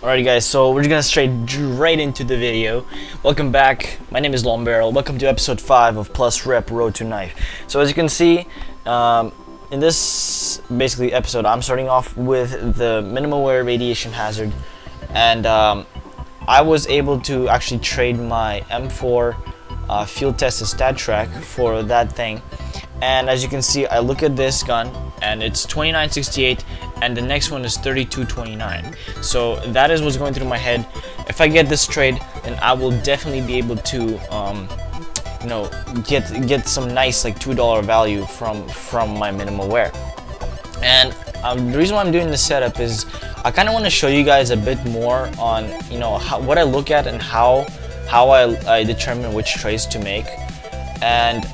Alrighty guys, so we're just gonna straight right into the video. Welcome back, my name is Long Barrel. Welcome to episode 5 of Plus Rep Road to Knife. So as you can see, in this basically episode, I'm starting off with the minimal wear radiation hazard, and I was able to actually trade my M4 field tested stat track for that thing. And as you can see, I look at this gun and it's 2968 and the next one is 3229. So that is what's going through my head. If I get this trade, then I will definitely be able to you know, get some nice like $2 value from my minimal wear. And the reason why I'm doing this setup is I kind of want to show you guys a bit more on what I look at and how I determine which trades to make. And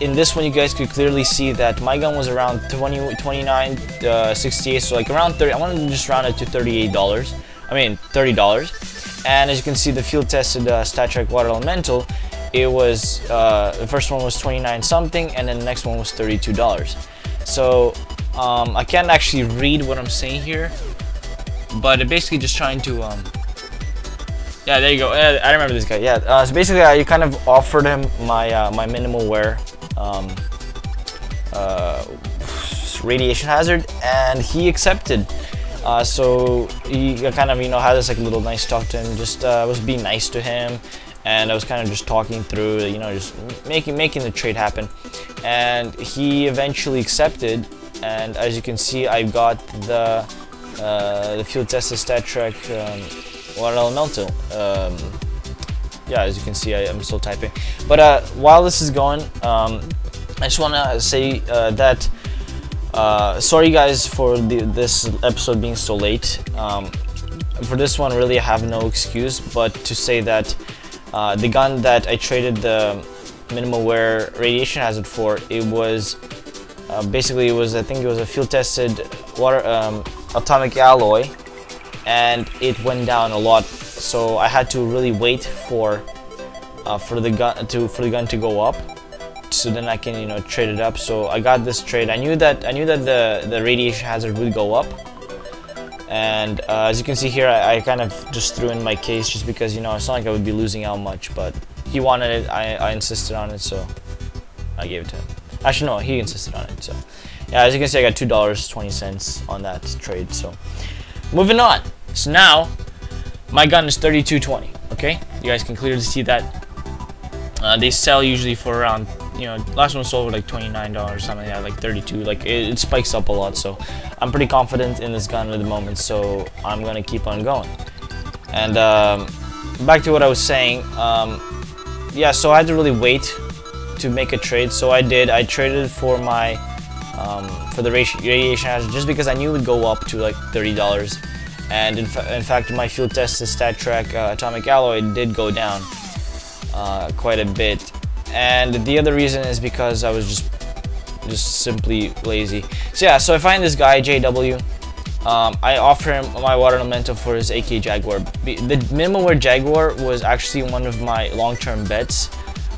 in this one, you guys could clearly see that my gun was around 29.68, so like around 30. I wanted to just round it to $38. I mean $30. And as you can see, the field tested stat track water elemental, it was the first one was 29 something, and then the next one was $32. So I can't actually read what I'm saying here, but basically just trying to yeah, there you go. I remember this guy. Yeah. So basically, I kind of offered him my my minimal wear radiation hazard, and he accepted. So he kind of had this like little nice talk to him. Just was being nice to him, and I was kind of just talking through, just making the trade happen. And he eventually accepted. And as you can see, I got the field tested stat track water elemental. Yeah, as you can see, I'm still typing. But while this is going, I just want to say that sorry guys for this episode being so late. For this one, really I have no excuse but to say that the gun that I traded the minimal wear radiation hazard for, it was basically I think it was a field tested water atomic alloy, and it went down a lot. So I had to really wait for the gun to go up, so then I can trade it up. So I got this trade. I knew that the radiation hazard would go up, and as you can see here, I kind of just threw in my case just because it's not like I would be losing out much. But he wanted it. I insisted on it, so I gave it to him. Actually, no, he insisted on it. So yeah, as you can see, I got $2.20 on that trade. So moving on. So now my gun is 3220. Okay, you guys can clearly see that. They sell usually for around, last one sold for like $29, something like that, like 32. Like it spikes up a lot. So I'm pretty confident in this gun at the moment. So I'm gonna keep on going. And back to what I was saying. Yeah, so I had to really wait to make a trade. So I did. I traded for my for the radiation hazard just because I knew it would go up to like $30. And in fact, my field tested stat track atomic alloy did go down quite a bit. And the other reason is because I was just simply lazy. So yeah, so I find this guy JW. I offer him my water elemental for his AK Jaguar. The minimal wear Jaguar was actually one of my long-term bets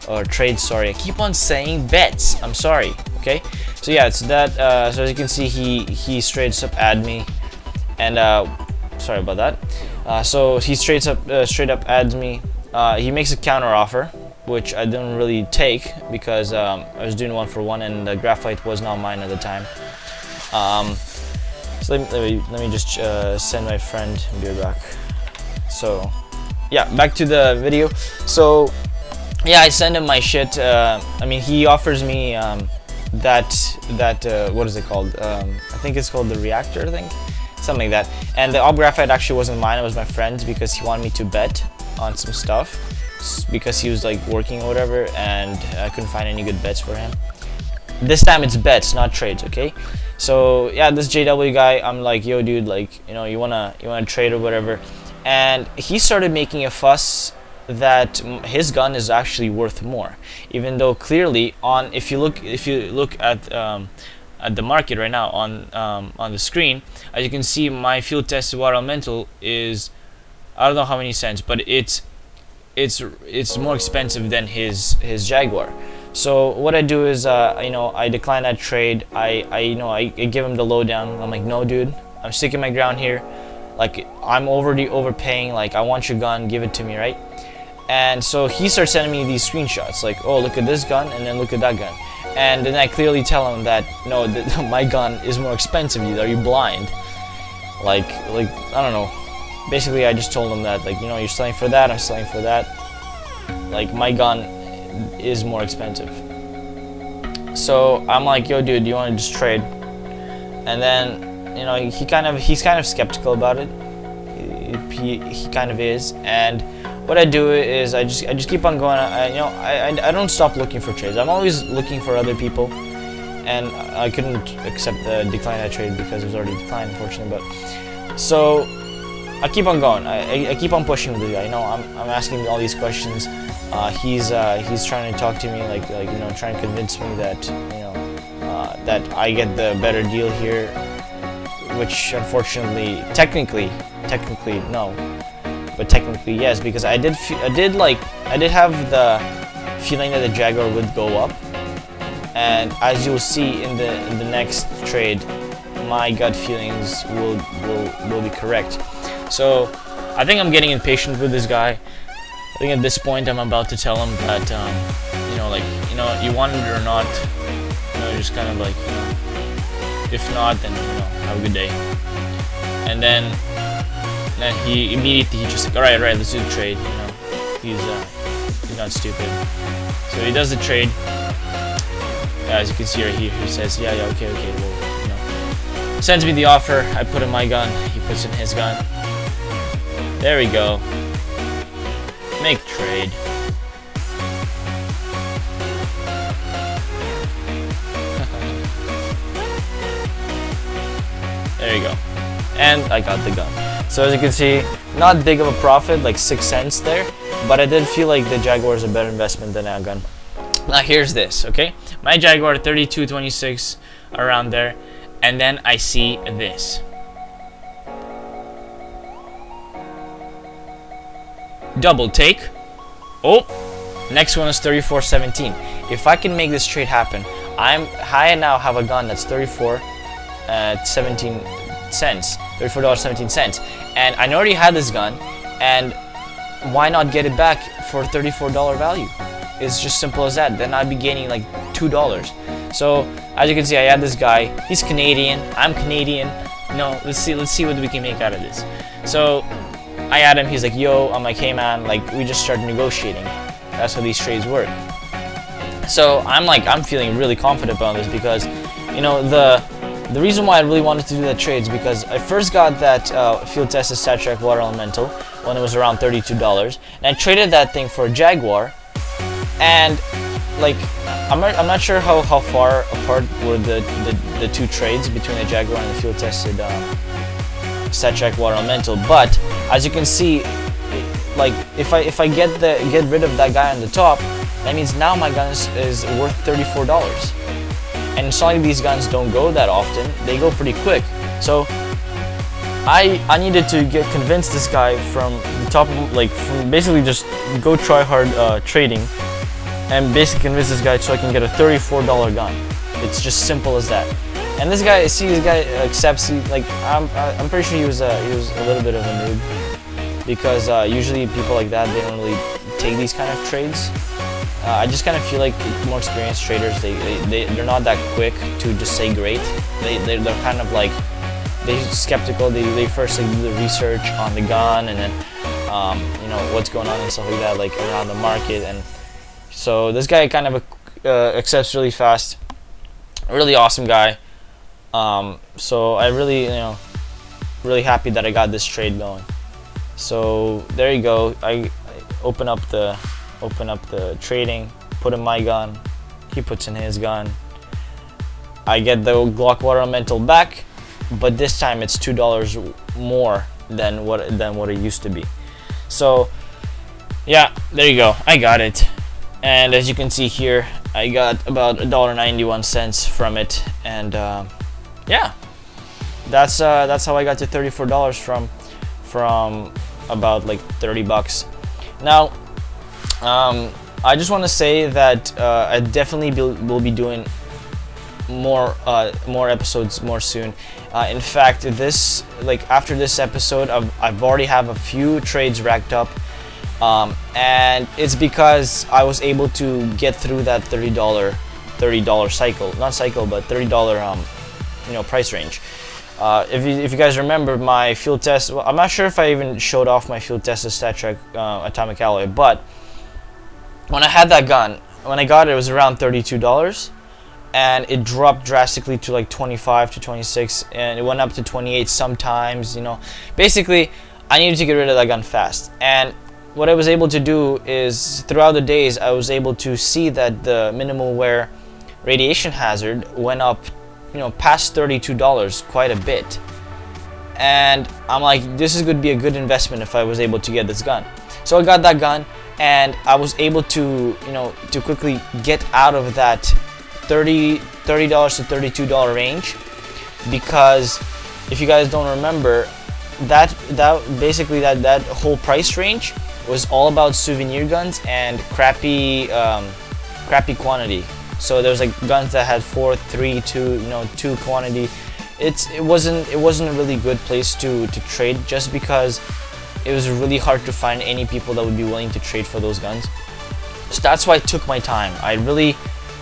or trades. Sorry, I keep on saying bets. I'm sorry. Okay. So yeah, it's that. So as you can see, he straight up add me, and sorry about that. So he straight up adds me. He makes a counter offer, which I didn't really take because I was doing 1-for-1 and the graphite was not mine at the time. So let me just send my friend beer back. So yeah, back to the video. So yeah, I send him my shit. I mean, he offers me that what is it called? I think it's called the reactor thing. Something like that. And the ob graphite actually wasn't mine, it was my friend's, because he wanted me to bet on some stuff because he was like working or whatever, and I couldn't find any good bets for him. This time it's bets, not trades, okay? So yeah, this JW guy, I'm like, yo dude, like, you wanna trade or whatever. And he started making a fuss that his gun is actually worth more, even though clearly if you look at the market right now on the screen, as you can see, my field tested water elemental is, I don't know how many cents, but it's more expensive than his Jaguar. So what I do is I decline that trade. I give him the lowdown. I'm like, no dude, I'm sticking my ground here. like I'm already overpaying, like I want your gun, give it to me, right? And so he starts sending me these screenshots, like, oh, look at this gun, and then look at that gun. And then I clearly tell him that, no, my gun is more expensive. Are you blind? Like, I don't know. Basically, I just told him that, like, you know, you're selling for that, I'm selling for that. Like, my gun is more expensive. So I'm like, yo, dude, do you want to just trade? And then, you know, he's kind of skeptical about it. He kind of is. And what I do is I just keep on going. I don't stop looking for trades. I'm always looking for other people, and I couldn't accept the decline I traded because it was already declined, unfortunately. But so I keep on going. I keep on pushing with the guy. You know, I'm asking all these questions. He's trying to talk to me, like you know, trying to convince me that that I get the better deal here, which unfortunately, technically no. But technically yes, because I did have the feeling that the Jaguar would go up, and as you'll see in the next trade, my gut feelings will be correct. So I think I'm getting impatient with this guy. I think at this point I'm about to tell him that you want it or not, just kind of like, if not, then have a good day. And then he immediately just like, all right, let's do the trade. He's not stupid. So he does the trade. As you can see right here, he says, yeah, okay, well, sends me the offer. I put in my gun. He puts in his gun. There we go. Make trade. There you go. And I got the gun. So as you can see, not big of a profit, like 6 cents there, but I did feel like the Jaguar is a better investment than that gun. Now here's this, okay? My Jaguar 3226, around there, and then I see this. Double take. Oh, next one is 3417. If I can make this trade happen, I now have a gun that's 34.17 cents, $34.17, and I already had this gun, and why not get it back for $34 value? It's just simple as that. Then I'd be gaining like $2. So as you can see, I had this guy. He's Canadian. I'm Canadian. Let's see what we can make out of this. So I had him. He's like, yo. I'm like, hey man, like we just started negotiating. That's how these trades work. So I'm feeling really confident about this because, the reason why I really wanted to do that trade is because I first got that field tested StatTrak Water Elemental when it was around $32, and I traded that thing for a Jaguar, and like I'm not sure how far apart were the two trades between the Jaguar and the field tested StatTrak Water Elemental, but as you can see, like if I get rid of that guy on the top, that means now my gun is worth $34. And installing these guns don't go that often, they go pretty quick. So I needed to convince this guy from the top of, from basically just go try hard trading, and basically convince this guy so I can get a $34 gun. It's just simple as that. And this guy accepts. I'm pretty sure he was a little bit of a noob, because usually people like that, they don't really take these kind of trades. I just kind of feel like more experienced traders, they're not that quick to just say great. They're kind of like, they're skeptical. They first do the research on the gun, and then what's going on and stuff like that, like around the market. And so this guy kind of accepts really fast. Really awesome guy. So I really really happy that I got this trade going. So there you go. I open up the trading, put in my gun, he puts in his gun. I get the Glock Water Elemental back, but this time it's $2 more than what it used to be. So yeah, there you go. I got it, and as you can see here, I got about $1.91 from it, and yeah, that's how I got to $34 from about like 30 bucks. Now I just want to say that I definitely will be doing more episodes more soon. In fact, this after this episode, I've already have a few trades racked up, and it's because I was able to get through that $30 cycle, not cycle, but $30 price range. If you guys remember my field test, well, I'm not sure if I even showed off my field test of StatTrak Atomic Alloy, but when I had that gun, when I got it, it was around $32, and it dropped drastically to like 25 to 26, and it went up to 28 sometimes. Basically, I needed to get rid of that gun fast. And what I was able to do is, throughout the days, I was able to see that the minimal wear radiation hazard went up, past $32 quite a bit. And I'm like, this is going to be a good investment if I was able to get this gun. So I got that gun, and I was able to, to quickly get out of that $30 to $32 range, because if you guys don't remember, that whole price range was all about souvenir guns and crappy quantity. So there was like guns that had 4, 3, 2, 2 quantity. It wasn't a really good place to trade, just because it was really hard to find any people that would be willing to trade for those guns. So that's why I took my time. I really,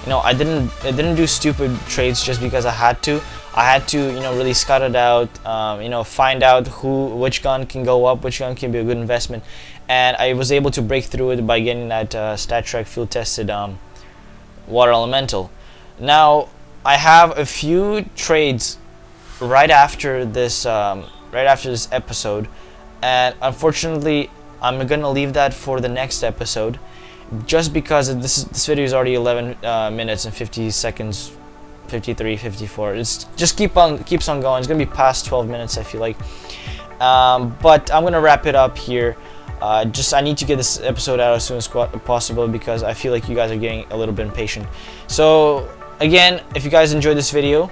I didn't do stupid trades just because I had to. I had to, really scout it out, find out which gun can go up, which gun can be a good investment, and I was able to break through it by getting that StatTrak field tested water elemental. Now I have a few trades right after this episode, and unfortunately I'm gonna leave that for the next episode, just because this video is already 11 minutes and 50 seconds, 53, 54. It's just keeps on going. It's gonna be past 12 minutes, I feel like. But I'm gonna wrap it up here. I need to get this episode out as soon as possible, because I feel like you guys are getting a little bit impatient. So again, if you guys enjoyed this video,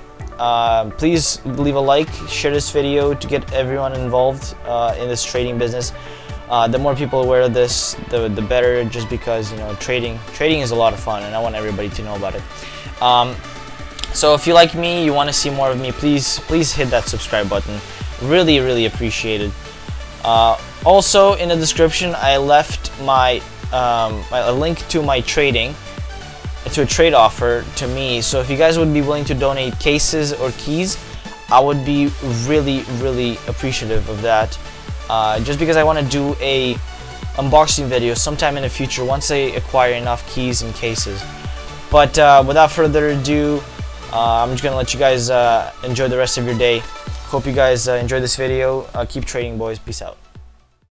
please leave a like, share this video to get everyone involved in this trading business. The more people aware of this, the better, just because trading is a lot of fun, and I want everybody to know about it. So if you like me, you want to see more of me, please hit that subscribe button. Really appreciate it. Also, in the description, I left a link to my trading, to a trade offer to me. So if you guys would be willing to donate cases or keys, I would be really appreciative of that. Just because I want to do a unboxing video sometime in the future once I acquire enough keys and cases. But without further ado, I'm just gonna let you guys enjoy the rest of your day. Hope you guys enjoyed this video. Keep trading, boys. Peace out.